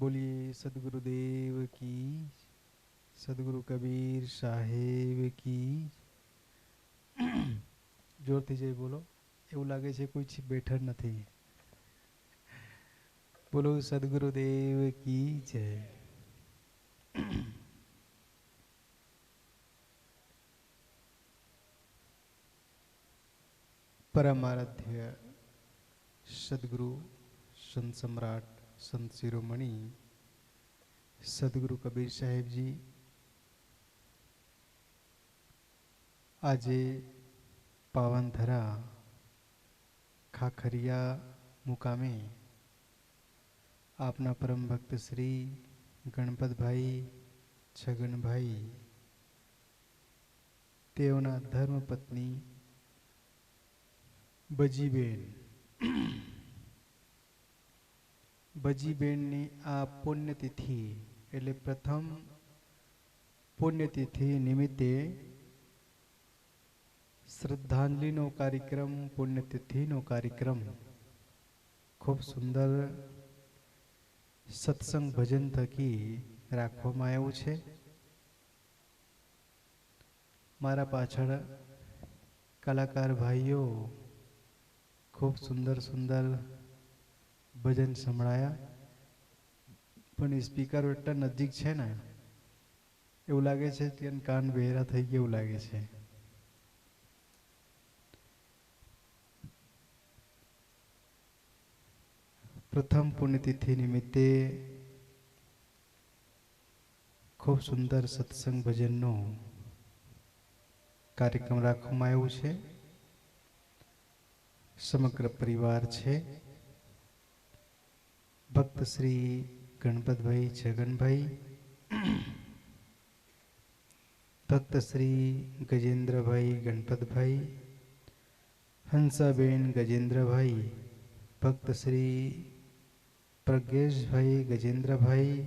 बोलिए सदगुरुदेव की, सदगुरु कबीर साहेब की। જોરથી જય બોલો. એવું લાગે છે કોઈ બેઠર નથી. બોલો સદગુરુદેવ કી જય. પરમારાધ્ય સદગુરુ સંત સમ્રાટ સંત શિરોમણી સદગુરુ કબીર સાહેબજી આજે પાવનધરા ખાખરિયા મુકામે આપના પરમ ભક્ત શ્રી ગણપતભાઈ છગનભાઈ તેઓના ધર્મપત્ની બજીબેનની આ પુણ્યતિથિ એટલે પ્રથમ પુણ્યતિથિ નિમિત્તે શ્રદ્ધાંજલિનો કાર્યક્રમ, પુણ્યતિથિનો કાર્યક્રમ ખૂબ સુંદર સત્સંગ ભજન થકી રાખવામાં આવ્યું છે. મારા પાછળ કલાકાર ભાઈઓ ખૂબ સુંદર સુંદર ભજન સંભળાયા, પણ સ્પીકર એટલા નજીક છે ને એવું લાગે છે કે કાન બહેરા થઈ ગયા એવું લાગે છે. પ્રથમ પુણ્યતિથિ નિમિત્તે ખૂબ સુંદર સત્સંગ ભજનનો કાર્યક્રમ રાખવામાં આવ્યો છે. સમગ્ર પરિવાર છે. ભક્ત શ્રી ગણપતભાઈ છગનભાઈ, ભક્ત શ્રી ગજેન્દ્રભાઈ ગણપતભાઈ, હંસાબેન ગજેન્દ્રભાઈ, ભક્ત શ્રી પ્રજ્ઞેશભાઈ ગજેન્દ્રભાઈ,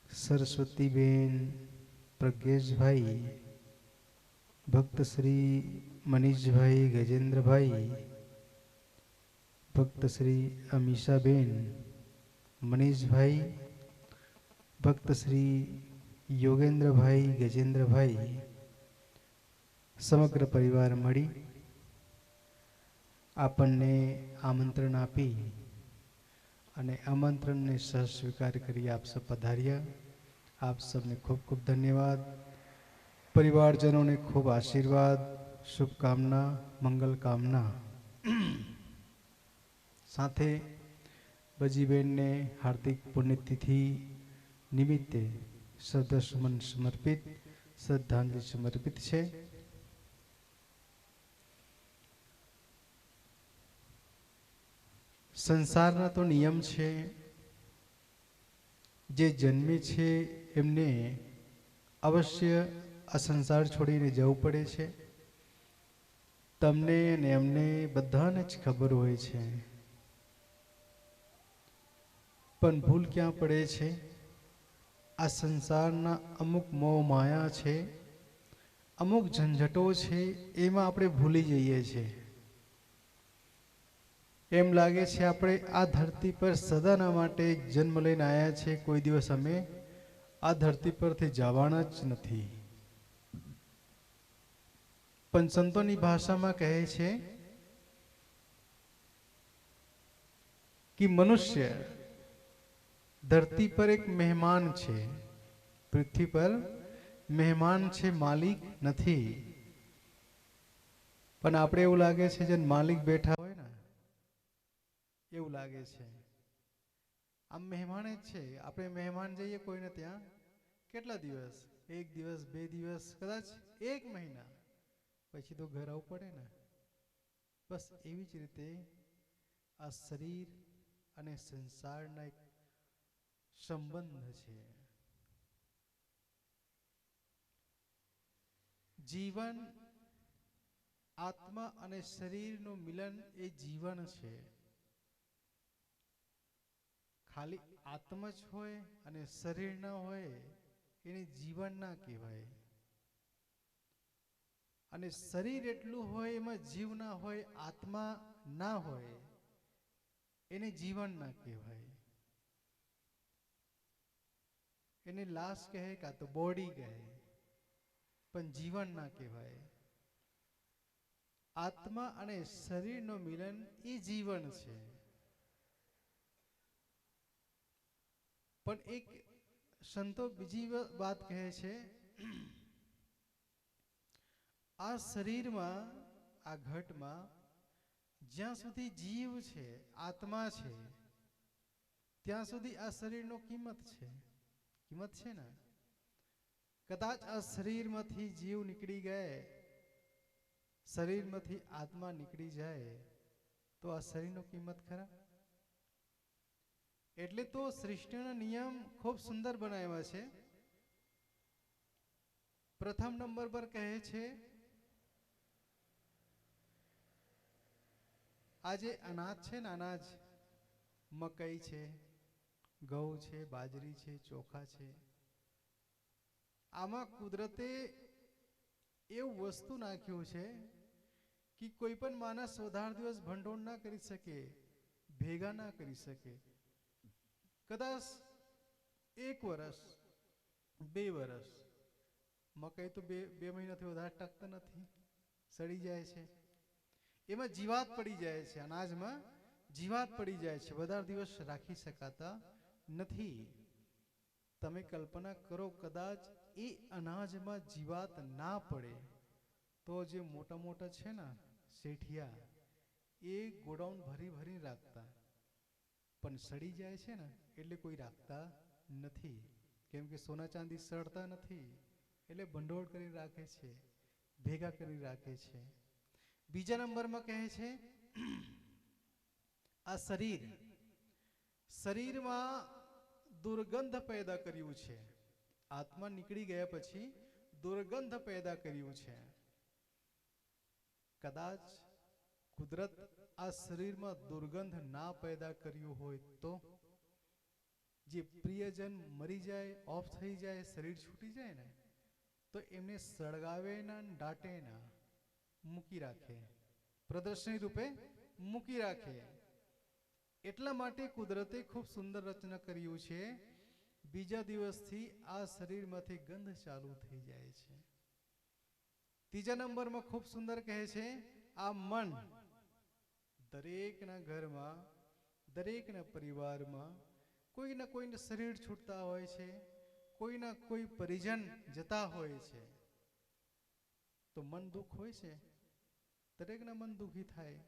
સરસ્વતીબેન પ્રજ્ઞેશભાઈ, ભક્ત શ્રી મનીષભાઈ ગજેન્દ્રભાઈ, ભક્ત શ્રી અમીષાબેન મનીષભાઈ, ભક્ત શ્રી યોગેન્દ્રભાઈ ગજેન્દ્રભાઈ, સમગ્ર પરિવાર મળી આપણને આમંત્રણ આપી અને આમંત્રણને સહસ્વીકાર કરી આપ સબ પધાર્યા. આપ સબને ખૂબ ખૂબ ધન્યવાદ. પરિવારજનોને ખૂબ આશીર્વાદ, શુભકામના, મંગલ કામના. સાથે બજીબેનને હાર્દિક પુણ્યતિથિ નિમિત્તે શ્રદ્ધાસુમન સમર્પિત, શ્રદ્ધાંજલિ સમર્પિત છે. સંસારના તો નિયમ છે, જે જન્મે છે એમને અવશ્ય આ સંસાર છોડીને જવું પડે છે. તમને અને એમને બધાને જ ખબર હોય છે, પણ ભૂલ ક્યાં પડે છે? આ સંસારના અમુક મોહ માયા છે, અમુક ઝંઝટો છે, એમાં આપણે ભૂલી જઈએ છીએ. એમ લાગે છે આપણે આ ધરતી પર સદાના માટે જન્મ લઈને આવ્યા છે, કોઈ દિવસ અમે આ ધરતી પરથી જવાના જ નથી. પણ સંતોની ભાષામાં કહે છે કે મનુષ્ય ધરતી પર એક મહેમાન છે, પૃથ્વી પર મહેમાન છે, માલિક નથી. પણ આપણે એવું લાગે છે જે માલિક બેઠા હોય ને એવું લાગે છે. આમ મહેમાન જ છે. આપણે મહેમાન જઈએ કોઈને ત્યાં કેટલા દિવસ? એક દિવસ, બે દિવસ, કદાચ એક મહિના, પછી તો ઘર આવવું પડે ને. બસ એવી જ રીતે આ શરીર અને સંસારના એક સંબંધ છે. જીવન, આત્મા અને શરીરનું મિલન એ જીવન છે. ખાલી આત્મા જ હોય અને શરીર ના હોય એને જીવન ના કહેવાય. અને શરીર એટલું હોય એમાં જીવ ના હોય, આત્મા ના હોય, એને જીવન ના કહેવાય. એને લાશ કહે કાં તો બોડી કહે, પણ જીવન ના કહેવાય. આત્મા અને શરીરનો મિલન એ જીવન છે. પણ એક સંતો બીજી વાત કહે છે, આ શરીરમાં, આ ઘટમાં જ્યાં સુધી જીવ છે, આત્મા છે, ત્યાં સુધી આ શરીરનો કિંમત છે. કિંમત છે ને. કદાચ આ શરીરમાંથી જીવ નીકળી ગયા, શરીરમાંથી આત્મા નીકળી જાય તો આ શરીરનો કિંમત ખરા. એટલે તો સૃષ્ટિના નિયમ ખૂબ સુંદર બનાવ્યા છે. પ્રથમ નંબર પર કહે છે, આ જે અનાજ છે ને, અનાજ મકઈ છે, ઘઉં છે, બાજરી છે, ચોખા છે, આમાં કુદરતે એવું વસ્તુ નાખ્યું છે કે કોઈ પણ માણસ વધારે દિવસ ભંડોળ ના કરી શકે, ભેગા ના કરી શકે. કદાચ 1 વર્ષ 2 વર્ષ, મકઈ તો બે મહિનાથી વધારે ટકતા નથી, સડી જાય છે. એમાં જીવાત પડી જાય છે, અનાજમાં જીવાત પડી જાય છે, વધારે દિવસ રાખી શકાતા નથી. તમે કલ્પના કરો, કદાચ એ અનાજમાં જીવાત ના પડે તો જે મોટા મોટા છે ને શેઠિયા, એ ગોડાઉન ભરી ભરી રાખતા, પણ સડી જાય છે ને એટલે કોઈ રાખતા નથી. કેમ કે સોના ચાંદી સડતા નથી, એટલે ભંડોળ કરી રાખે છે, ભેગા કરી રાખે છે. બીજા નંબરમાં કહે છે, આ શરીરમાં દુર્ગંધ પેદા કર્યું છે. આત્મા નીકળી ગયા પછી દુર્ગંધ પેદા કર્યું છે. કદાચ કુદરત આ શરીરમાં દુર્ગંધ ના પેદા કર્યું હોય તો જે પ્રિયજન મરી જાય, ઓફ થઈ જાય, શરીર છૂટી જાય ને, તો એમને સળગાવે ના, દાટે ના, મૂકી રાખે, પ્રદર્શની રૂપે મૂકી રાખે. એટલા માટે કુદરતે ખૂબ સુંદર રચના કર્યું છે. બીજા દિવસથી આ શરીરમાંથી ગંધ ચાલુ થઈ જાય છે. ત્રીજા નંબરમાં ખૂબ સુંદર કહે છે, આ મન દરેકના ઘરમાં, દરેકના પરિવારમાં કોઈના કોઈને શરીર છૂટતા હોય છે, કોઈના કોઈ પરિજન જતા હોય છે, તો મન દુઃખ હોય છે. દરેકના મન દુઃખી થાય.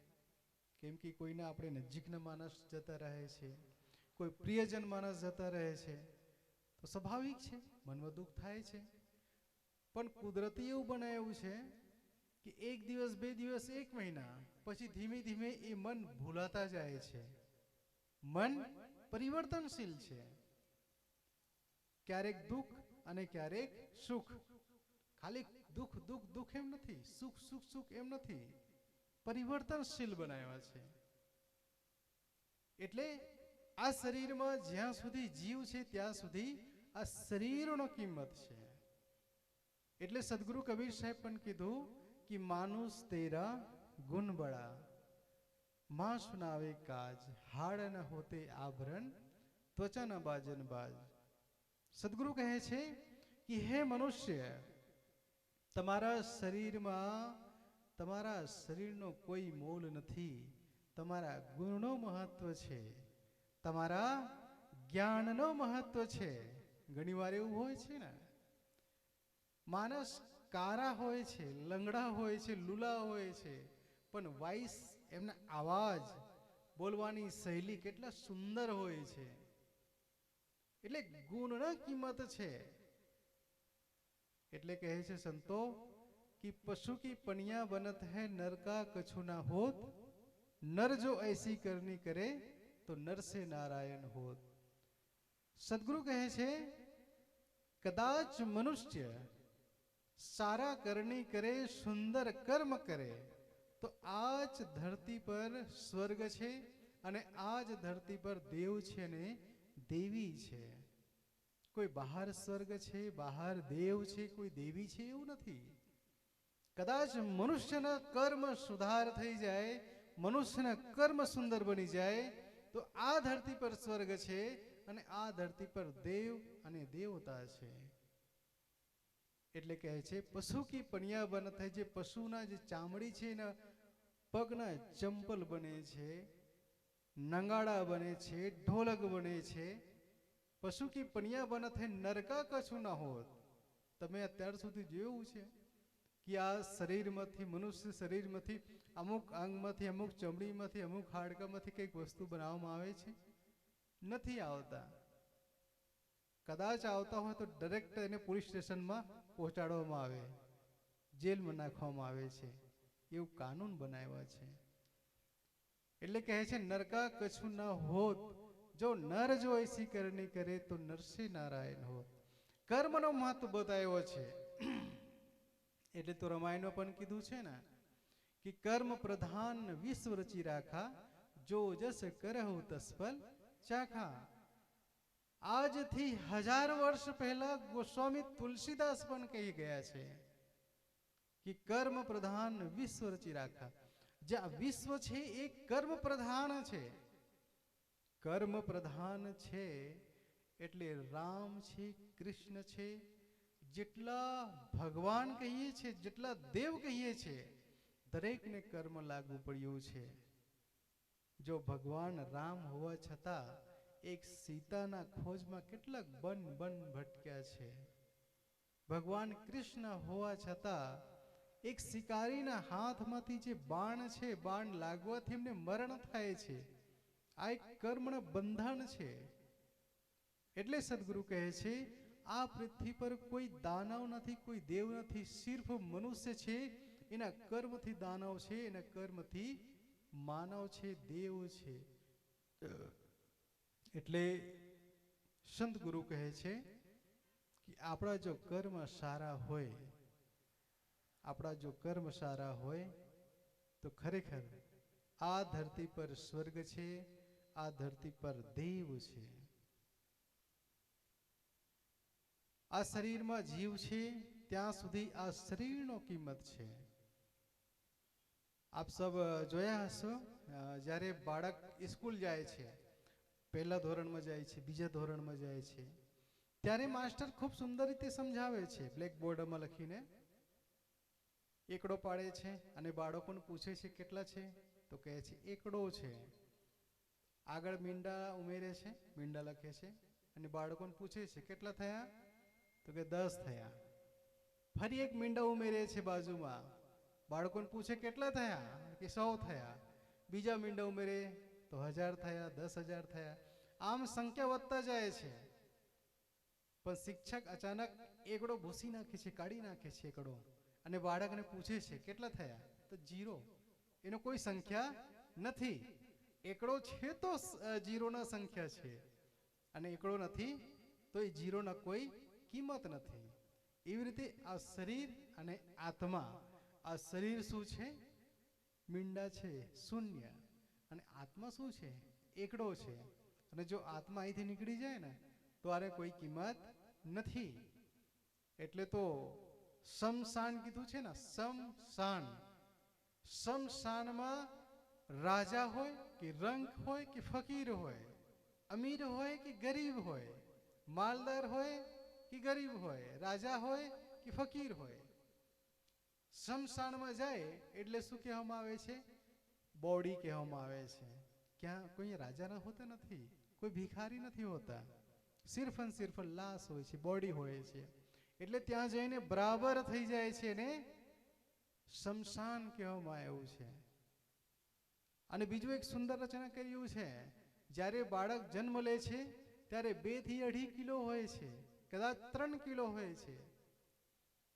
કેમ કે કોઈના આપણે નજીકના માણસ જતા રહે છે, કોઈ પ્રિયજન માણસ જતા રહે છે, તો સ્વાભાવિક છે મનમાં દુઃખ થાય છે. પણ કુદરતે એવું બનાવ્યું છે કે 1 દિવસ 2 દિવસ 1 મહિના પછી ધીમે ધીમે એ મન ભૂલાતા જાય છે. મન પરિવર્તનશીલ છે. ક્યારેક દુઃખ અને ક્યારેક સુખ. ખાલી દુઃખ દુઃખ દુઃખ એમ નથી, સુખ સુખ સુખ એમ નથી, પરિવર્તનશીલ બનાવ્યા છે. એટલે આ શરીરમાં જ્યાં સુધી જીવ છે ત્યાં સુધી આ શરીરનો કિંમત છે. એટલે સદગુરુ કબીર સાહેબ પણ કીધું કે માનુષ તેરા ગુણ બડા, માં સુનાવે કાજ, હાડ ન હોતે આભરણ, ત્વચા ન બાજન બાજ. સદગુરુ કહે છે કે હે મનુષ્ય, તમારા શરીરમાં, તમારા શરીરનો કોઈ મોલ નથી, તમારા ગુણનો મહત્વ છે, તમારા જ્ઞાનનો મહત્વ છે. ઘણી વાર એવું હોય છે ને, માણસ કારા હોય છે, લંગડા હોય છે, લુલા હોય છે, પણ વાઇસ એમના અવાજ, બોલવાની શૈલી કેટલા સુંદર હોય છે. એટલે ગુણના કિંમત છે. એટલે કહે છે સંતો कि पशु की पनिया बनत है, नर का कछु ना होत, नर जो ऐसी करनी करे तो नर से नारायण होत. सदगुरु કહે છે, કદાચ મનુષ્ય સારા કરણી કરે, સુંદર કર્મ કરે, તો આજ ધરતી પર સ્વર્ગ છે અને આજ ધરતી પર દેવ છે અને દેવી છે. કોઈ બહાર સ્વર્ગ છે, બહાર દેવ છે, કોઈ દેવી છે એવું નથી. કદાચ મનુષ્યના કર્મ સુધાર થઈ જાય, મનુષ્યના કર્મ સુંદર બની જાય, તો આ ધરતી પર સ્વર્ગ છે અને આ ધરતી પર દેવ અને દેવતા છે. એટલે કહે છે પશુ કી પણિયા બન થાય, જે પશુના જે ચામડી છે એના પગના ચંપલ બને છે, નંગાડા બને છે, ઢોલક બને છે. પશુ કી પણિયા બન થાય, નરકા કશું ના હોત. તમે અત્યાર સુધી જોયું છે કે આ શરીરમાંથી, મનુષ્ય શરીરમાંથી અમુક અંગમાંથી, અમુક ચમડીમાંથી, અમુક હાડકામાંથી કંઈક વસ્તુ બનાવવામાં આવે છે? નથી આવતા. કદાચ આવતા હોય તો ડાયરેક્ટ એને પોલીસ સ્ટેશનમાં પહોંચાડવામાં આવે, જેલમાં નાખવામાં આવે છે. એવું કાનૂન બનાવ્યા છે. એટલે કહે છે નરકા કછું ના હોત, જો નર જો એસી કરણી કરે તો નરસિંહ નારાયણ હોત. કર્મનો મહત્વ બતાવ્યો છે. એટલે તો રામાયણમાં પણ કીધું છે ને કે કર્મ પ્રધાન વિશ્વ રચી રાખા, જો જસ કરહુ તસફલ ચાખા. આજથી 1000 વર્ષ પહેલા ગોસ્વામી તુલસીદાસ પણ કહી ગયા છે કે કર્મ પ્રધાન વિશ્વ રચી રાખા. જે આ વિશ્વ છે એ કર્મ પ્રધાન છે. કર્મ પ્રધાન છે એટલે રામ છે, કૃષ્ણ છે, જેટલા ભગવાન કહીએ છીએ, જેટલા દેવ કહીએ છીએ, દરેકને કર્મ લાગુ પડ્યું છે. જો ભગવાન રામ હોવા છતાં એક સીતાના ખોજમાં કેટલાક બન ભટક્યા છે. ભગવાન કૃષ્ણ હોવા છતાં એક શિકારીના હાથમાંથી જે બાણ છે, બાણ લાગવાથી એમને મરણ થાય છે. આ એક કર્મનું બંધન છે. એટલે સદગુરુ કહે છે આ પૃથ્વી પર કોઈ દાનવ નથી, કોઈ દેવ નથી, સિર્ફ મનુષ્ય છે. એના કર્મથી દાનવ છે, એના કર્મથી માનવ છે, દેવ છે. એટલે સંત ગુરુ કહે છે કે આપણા જો કર્મ સારા હોય, આપણા જો કર્મ સારા હોય તો ખરેખર આ ધરતી પર સ્વર્ગ છે, આ ધરતી પર દેવ છે. આ શરીરમાં જીવ છે ત્યાં સુધી આ શરીરનો કિંમત છે. આપ સબ જોયા હશો જ્યારે બાળક સ્કૂલ જાય છે, પહેલા ધોરણમાં જાય છે, બીજા ધોરણમાં જાય છે, ત્યારે માસ્ટર ખૂબ સુંદર રીતે સમજાવે છે. બ્લેક બોર્ડમાં લખીને એકડો પાડે છે અને બાળકોને પૂછે છે કેટલા છે, તો કહે છે એકડો છે. આગળ મીંડા ઉમેરે છે, મીંડા લખે છે અને બાળકોને પૂછે છે કેટલા થયા, તો કે 10 થયા. ફરી એક મીંડા ઉમેરે છે બાજુમાં, બાળકોને પૂછે કેટલા થયા, કે 100 થયા. બીજા મીંડા ઉમેરે તો 1000 થયા, 10,000 થયા. આમ સંખ્યા વધતા જાય છે. પણ શિક્ષક અચાનક એકડો ભૂસી નાખે છે, કાઢી નાખે છે એકડો, અને બાળકને પૂછે છે કેટલા થયા, તો 0. એનો કોઈ સંખ્યા નથી. એકડો છે તો 0 ના સંખ્યા છે, અને એકડો નથી તો એ 0 ના કોઈ કિંમત નથી. એવી રીતે આ શરીર અને આત્મા, આ શરીર શું છે, મીંડા છે, શૂન્ય, અને આત્મા શું છે, એકડો છે. અને જો આત્મા અહીંથી નીકળી જાય ને તો આને કોઈ કિંમત નથી. એટલે તો શમશાન કીધું છે ને, શમશાન. શમશાનમાં રાજા હોય કે રંક હોય કે ફકીર હોય, અમીર હોય કે ગરીબ હોય, માલદાર હોય કે ગરીબ હોય, રાજા હોય કે ફકીર હોય, શમશાનમાં જાય એટલે શું કહેવામાં આવે છે, બોડી કહેવામાં આવે છે. ક્યાં કોઈ રાજાના હોતા નથી, કોઈ ભિખારી નથી હોતા, સિર્ફ અને સિર્ફ લાશ હોય છે, બોડી હોય છે. એટલે ત્યાં જઈને બરાબર થઈ જાય છે ને શમશાન કહેવામાં આવ્યું છે. અને બીજું એક સુંદર રચના કર્યું છે, જ્યારે બાળક જન્મ લે છે ત્યારે 2 થી 2.5 કિલો હોય છે, કદાચ 3 કિલો હોય છે.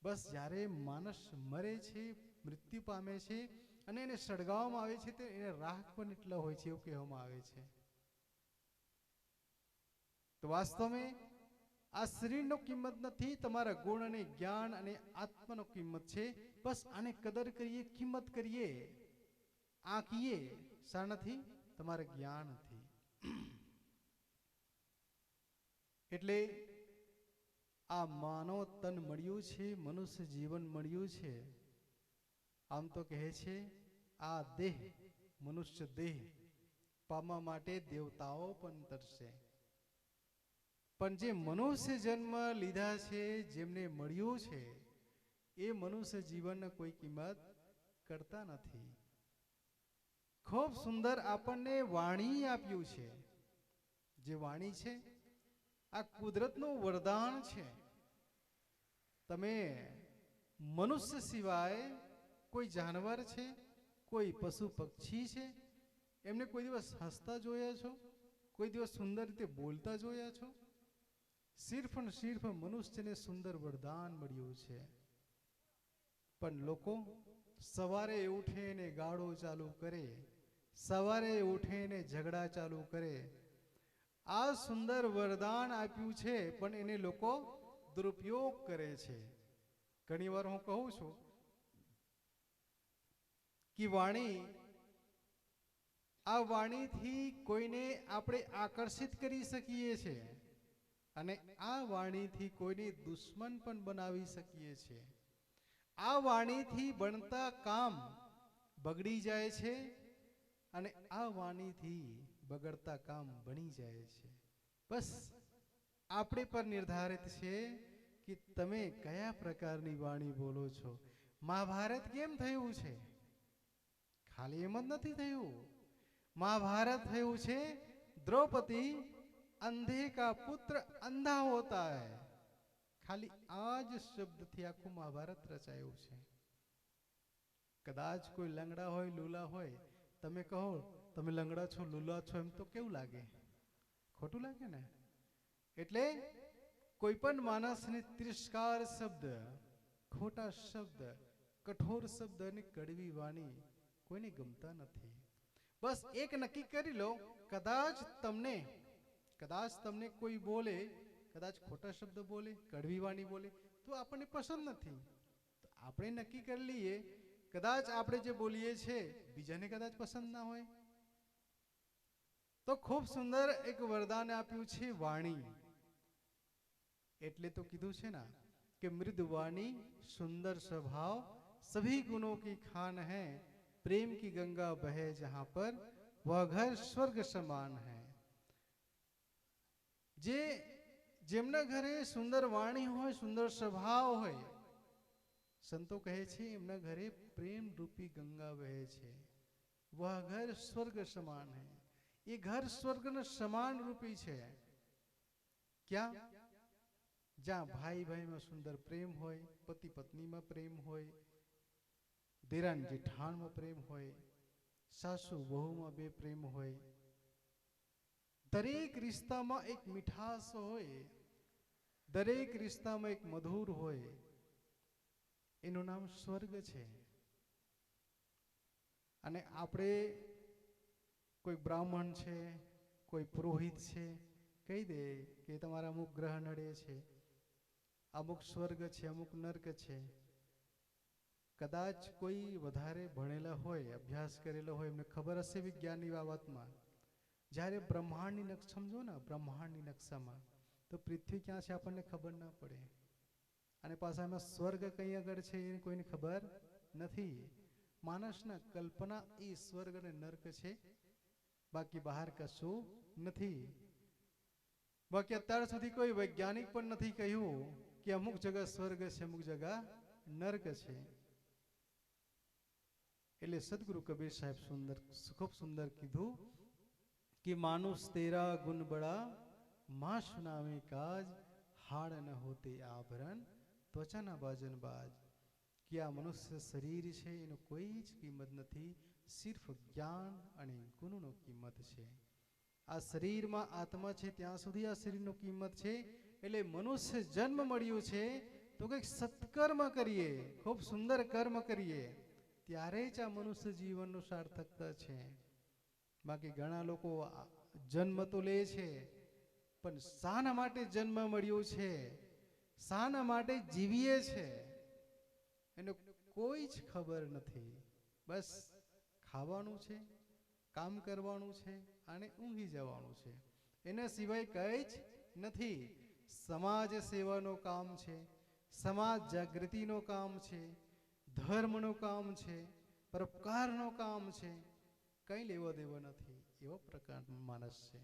બસ જ્યારે માણસ મરે છે, મૃત્યુ પામે છે અને એને સળગાવવામાં આવે છે, તે એને રાખ પણ એટલા હોય છે એવું કહેવામાં આવે છે. તો વાસ્તવમાં આ શરીરનો કિંમત નથી, તમારા ગુણ અને જ્ઞાન અને આત્માનો કિંમત છે. બસ આને કદર કરીએ, કિંમત કરીએ, આંકીએ શાનાથી, તમારે જ્ઞાનથી. એટલે આ માનવ તન મળ્યું છે, મનુષ્ય જીવન મળ્યું છે. આમ તો કહે છે આ દેહ, મનુષ્ય દેહ પામવા માટે દેવતાઓ પણ તરસે. પણ જે મનુષ્ય જન્મ લીધા છે, જેમને મળ્યું છે, એ મનુષ્ય જીવનની કોઈ કિંમત કરતા નથી. ખૂબ સુંદર આપણને વાણી આપ્યું છે. જે વાણી છે આ કુદરતનું વરદાન છે. તમે મનુષ્ય સિવાય કોઈ જાનવર છે, કોઈ પશુ પક્ષી છે, એમને કોઈ દિવસ હસતા જોયા છો? કોઈ દિવસ સુંદર રીતે બોલતા જોયા છો? સિર્ફ ને સિર્ફ મનુષ્યને સુંદર વરદાન મળ્યું છે. પણ લોકો સવારે ઉઠે ને ગાળો ચાલુ કરે, સવારે ઉઠે ને ઝઘડા ચાલુ કરે. આ સુંદર વરદાન આપ્યું છે પણ એને લોકો દુરુપયોગ કરે છે. ઘણી વાર હું કહું છું કે આ વાણીથી કોઈને આપણે આકર્ષિત કરી શકીએ છીએ અને આ વાણીથી કોઈને દુશ્મન પણ બનાવી શકીએ છીએ. આ વાણીથી બનતા કામ બગડી જાય છે અને આ વાણીથી બગડતા કામ બની જાય છે. બસ આપણે પર નિર્ધારિત છે કે તમે કયા પ્રકારની વાણી બોલો છો. મહાભારત કેમ થયું છે? ખાલી એમ જ નથી થયું. महाभारत થયું છે દ્રૌપદી અંધે કા પુત્ર અંધા હોતા હૈ. ખાલી આ જ શબ્દથી આખું મહાભારત રચાયું છે. કદાચ કોઈ લંગડા હોય, લૂલા હોય, તમે કહો તમે લંગડા છો, લૂલા છો, એમ તો કેવું લાગે? ખોટું લાગે ને? એટલે કોઈ પણ માણસને તિરસ્કાર શબ્દ, ખોટા શબ્દ, કઠોર શબ્દ અને કડવી વાણી કોઈને ગમતા નથી. બસ એક નક્કી કરી લો, કદાચ તમને કોઈ બોલે, કદાચ ખોટા શબ્દ બોલે, કડવી વાણી બોલે તો આપણને પસંદ નથી. તો આપણે નક્કી કરી લઈએ, કદાચ આપણે જે બોલીએ છીએ બીજાને કદાચ પસંદ ના હોય. તો ખૂબ સુંદર એક વરદાન આપ્યું છે વાણી. એટલે તો કીધું છે ને કે મૃદુ વાણી સુંદર સ્વભાવ सभी गुणों की खान है, प्रेम की गंगा बहे जहां पर वह घर स्वर्ग समान है. જેમના ઘરે સુંદર વાણી હોય, સુંદર સ્વભાવ હોય, સંતો કહે છે એમના ઘરે પ્રેમ રૂપી ગંગા વહે છે. વહ ઘર સ્વર્ગ સમાન है. એ ઘર સ્વર્ગના સમાન રૂપી છે. ક્યાં? જ્યાં ભાઈ ભાઈમાં સુંદર પ્રેમ હોય, પતિ પત્નીમાં પ્રેમ હોય, દેરાન જેઠાણમાં પ્રેમ હોય, સાસુ વહુમાં બે પ્રેમ હોય, દરેક રિશ્તામાં એક મીઠાશ હોય, દરેક રિશ્તામાં એક મધુર હોય. એનું નામ સ્વર્ગ છે. અને આપણે કોઈ બ્રાહ્મણ છે, કોઈ પુરોહિત છે, કહી દે કે તમારા અમુક ગ્રહ નડે છે, અમુક સ્વર્ગ છે, અમુક નર્ક છે. કદાચ કોઈ વધારે ભણેલા હોય, અભ્યાસ કરેલો હોય, એમને ખબર હશે વિજ્ઞાનની બાબતમાં. જ્યારે બ્રહ્માંડની નકશા સમજો ને, બ્રહ્માંડની નકશામાં તો પૃથ્વી ક્યાં છે આપણને ખબર ના પડે. અને પાછા એમાં સ્વર્ગ કઈ આગળ છે એ કોઈને ખબર નથી. માણસના કલ્પના એ સ્વર્ગ અને નર્ક છે, બાકી બહાર કશું નથી. બાકી અત્યાર સુધી કોઈ વૈજ્ઞાનિક પણ નથી કહ્યું કે અમુક જગા સ્વર્ગ છે, અમુક જગા નર્ક છે. એટલે સદગુરુ કબીર સાહેબ ખૂબ સુંદર કીધું कि मानुष तेरा गुण बड़ा माँ सुनावे काज, हाड़ न होते आभरण त्वचा न बाजन बाज. कि આ મનુષ્ય શરીર છે એનો કોઈ જ કિંમત નથી, સિર્ફ જ્ઞાન અને ગુણનો કિંમત છે. આ શરીરમાં આત્મા છે ત્યાં સુધી આ શરીરનો કિંમત છે. એટલે મનુષ્ય જન્મ મળ્યું છે તો કંઈક સત્કર્મ કરીએ, ખૂબ સુંદર કર્મ કરીએ, ત્યારે જ આ મનુષ્ય જીવનનું સાર્થકતા છે. બાકી ઘણા લોકો જન્મ તો લે છે પણ શાના માટે જન્મ મળ્યો છે, શાના માટે જીવીએ છે એને કોઈ જ ખબર નથી. બસ ખાવાનું છે, કામ કરવાનું છે અને ઊંઘી જવાનું છે, એના સિવાય કંઈ જ નથી. સમાજ સેવાનું કામ છે, સમાજ જાગૃતિનું કામ છે, ધર્મનું કામ છે, પરોપકારનું કામ છે, કંઈ લેવા દેવા નથી. એવો પ્રકારનો માણસ છે.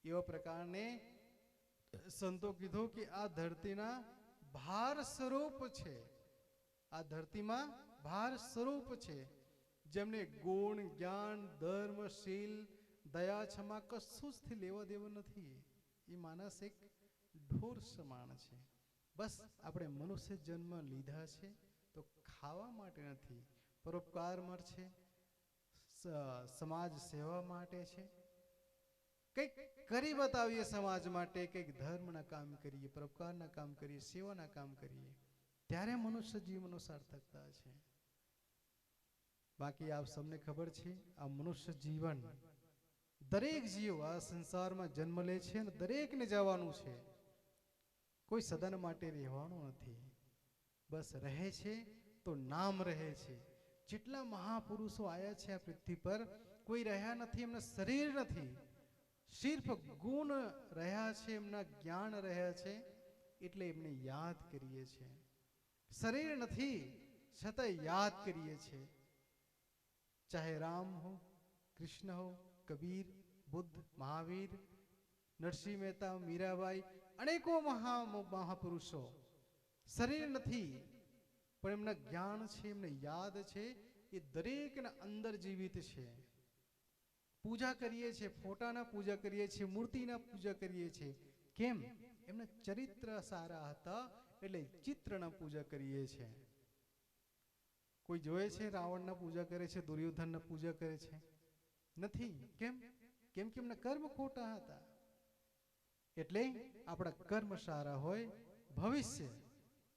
એવા પ્રકારને સંતો કીધું કે આ ધરતીના ભાર સ્વરૂપ છે, આ ધરતીમાં ભાર સ્વરૂપ છે, જેમને ગુણ જ્ઞાન ધર્મ શીલ દયા ક્ષમા કશું જ લેવા દેવા નથી. એ માણસ એક ઢોર સમાન છે. બસ આપણે મનુષ્ય જન્મ લીધા છે તો ખાવા માટે નથી, પરોપકાર મળશે, સમાજ સેવા માટે છે, કંઈક કરી બતાવીએ સમાજ માટે, કંઈક ધર્મના કામ કરીએ, પરોપકારના કામ કરીએ, સેવાના કામ કરીએ, ત્યારે મનુષ્ય જીવનનો સાર્થકતા છે. બાકી આપ સૌને ખબર છે આ મનુષ્ય જીવન દરેક જીવ આ સંસારમાં જન્મ લે છે અને દરેકને જવાનું છે, કોઈ સદન માટે રહેવાનું નથી. બસ રહે છે તો નામ રહે છે. જેટલા મહાપુરુષો આયા છે આ પૃથ્વી પર કોઈ રહ્યા નથી, એમના શરીર નથી, સિર્ફ ગુણ રહ્યા છે, એમના જ્ઞાન રહ્યા છે, એટલે એમને યાદ કરીએ છીએ. શરીર નથી છતાં યાદ કરીએ છીએ. ચાહે રામ હો, કૃષ્ણ હો, કબીર, બુદ્ધ, મહાવીર, નરસિંહ મહેતા, મીરાબાઈ, અનેકો મહાપુરુષો શરીર નથી પણ એમના જ્ઞાન છે, એમને યાદ છે, એ દરેકના અંદર જીવિત છે. પૂજા કરીએ છીએ, ફોટાના પૂજા કરીએ છીએ, મૂર્તિના પૂજા કરીએ છીએ. કેમ? એમના ચરિત્ર સારા હતા એટલે ચિત્રના પૂજા કરીએ છીએ. કોઈ જોયે છે રાવણના પૂજા કરે છે, દુર્યોધનના પૂજા કરે છે? નથી. કેમ? કેમ કે એમના કર્મ ખોટા હતા. એટલે આપણા કર્મ સારા હોય, ભવિષ્ય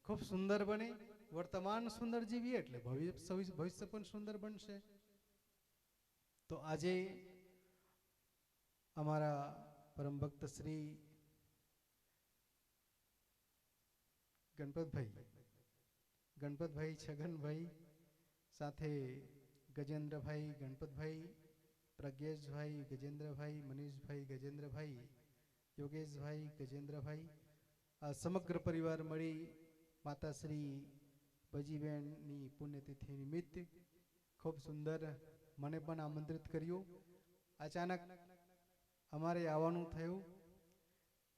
ખૂબ સુંદર બને, વર્તમાન સુંદર જીવીએ એટલે ભવિષ્ય પણ સુંદર બનશે. તો આજે અમારા પરમ ભક્ત શ્રી ગણપતભાઈ છગનભાઈ સાથે ગજેન્દ્રભાઈ, ગણપતભાઈ, પ્રજ્ઞેશભાઈ, ગજેન્દ્રભાઈ, મનીષભાઈ, ગજેન્દ્રભાઈ, યોગેશભાઈ, ગજેન્દ્રભાઈ, આ સમગ્ર પરિવાર મળી માતાશ્રી ભજીબેનની પુણ્યતિથિ નિમિત્તે ખૂબ સુંદર મને પણ આમંત્રિત કર્યું. અચાનક અમારે આવવાનું થયું.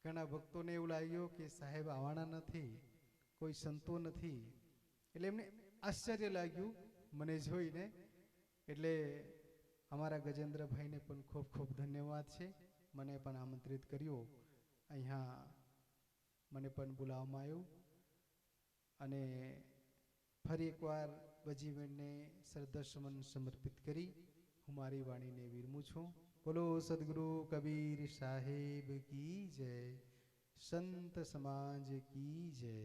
ઘણા ભક્તોને એવું લાગ્યું કે સાહેબ આવવાના નથી, કોઈ સંતો નથી, એટલે એમને આશ્ચર્ય લાગ્યું મને જોઈને. એટલે અમારા ગજેન્દ્રભાઈને પણ ખૂબ ખૂબ ધન્યવાદ છે, મને પણ આમંત્રિત કર્યો. અહીંયા મને પણ બોલાવવામાં આવ્યું અને ફરી એકવાર ભજીબેનને શ્રદ્ધાસુમન સમર્પિત કરી હું મારી વાણીને વિરમું છું. બોલો સદગુરુ કબીર સાહેબ કી જય, સંત સમાજ કી જય.